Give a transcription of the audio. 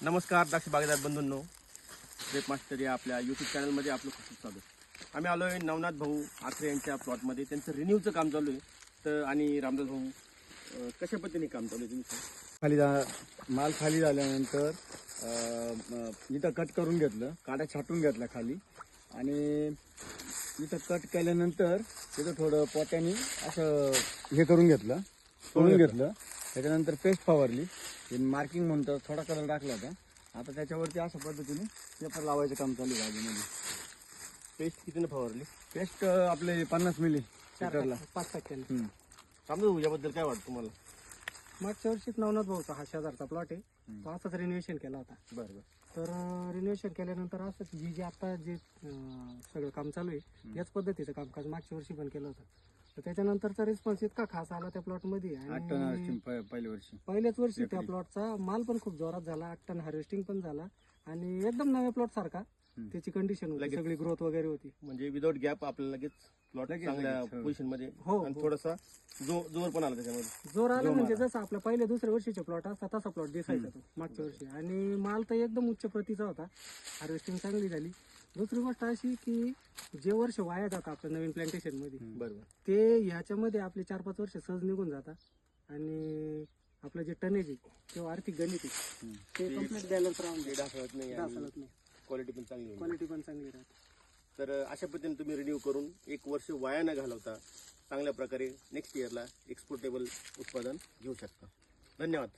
नमस्कार द्राक्ष बागेदार बंधूंनो, grep master या आपल्या यूट्यूब चॅनलमध्ये आपलं खूप खूप स्वागत. आम्ही आलो आहे नवनाथ भाऊ आखरे यांच्या प्लॉटमध्ये. त्यांचं रिन्यूचं काम चालू आहे. तर आणि रामदास भाऊ कशा पद्धतीने काम चालू आहे तुमचं? माल खाली झाल्यानंतर इथं कट करून घेतलं, काड्या छाटून घेतल्या खाली आणि इथं कट केल्यानंतर तिथं थोडं पोत्याने असं हे करून घेतलं, तोडून घेतलं. त्याच्यानंतर पेस्ट फवारली, मार्किंग म्हणतात, थोडा कलर टाकला होता. आता त्याच्यावरती अशा पद्धतीने पेपर लावायचं काम चालू आहे बागेमध्ये. पेस्ट कितीने फवारली? पेस्ट आपले 50 मिली लिटरला 5%. रामदास भाऊ याबद्दल काय वाटतं तुम्हाला? मागच्या वर्षीच नवनाथ भाऊचा हा शेजारचा प्लॉट आहे, तो असाच रिनोव्हेशन केला होता. बरं. तर रिनोव्हेशन केल्यानंतर असंच जी आता जे सगळं काम चालू आहे याच पद्धतीचं कामकाज मागच्या वर्षी पण केलं होतं. तर त्याच्यानंतरचा रिस्पॉन्स इतका खास आला त्या प्लॉटमध्ये 8 टन हार्वेस्टिंग पहिल्या वर्षी. पहिल्याच वर्षी त्या प्लॉटचा माल पण खूप जोरात झाला, 8 टन हार्वेस्टिंग पण झाला आणि एकदम नव्या प्लॉट सारखा त्याची कंडिशन होती, लगेच. सगळी ग्रोथ वगैरे होती. म्हणजे विदाउट गॅप आपल्याला लगेच प्लॉट चांगल्या हो. पोझिशन मध्ये हो, आणि हो. थोडासा जोर पण आला त्याच्यामध्ये. जोर आला म्हणजे जसं आपल्या पहिल्या दुसऱ्या वर्षीचे प्लॉट असता तसा प्लॉट दिसायचा तो मागच्या वर्षी. आणि माल तर एकदम उच्च प्रतीचा होता, हार्वेस्टिंग चांगली झाली. दुसरी गोष्ट अशी की जे वर्ष वाया जातं आपलं नवीन प्लांटेशन मध्ये, बरोबर. ते ह्याच्यामध्ये आपले 4-5 वर्ष सहज निघून जातात आणि आपलं जे टनेज आहे किंवा आर्थिक गणित आहे ते कम्प्लीट बॅलन्स राहून ते ढासळत नाही ढासळत नाही, क्वालिटी पण चांगली होईल. क्वालिटी पण चांगली राहते. तर अशा पद्धतीने तुम्ही रिन्यू करून 1 वर्ष वाया न घालवता चांगल्या प्रकारे नेक्स्ट इयरला एक्सपोर्टेबल उत्पादन घेऊ शकता. धन्यवाद.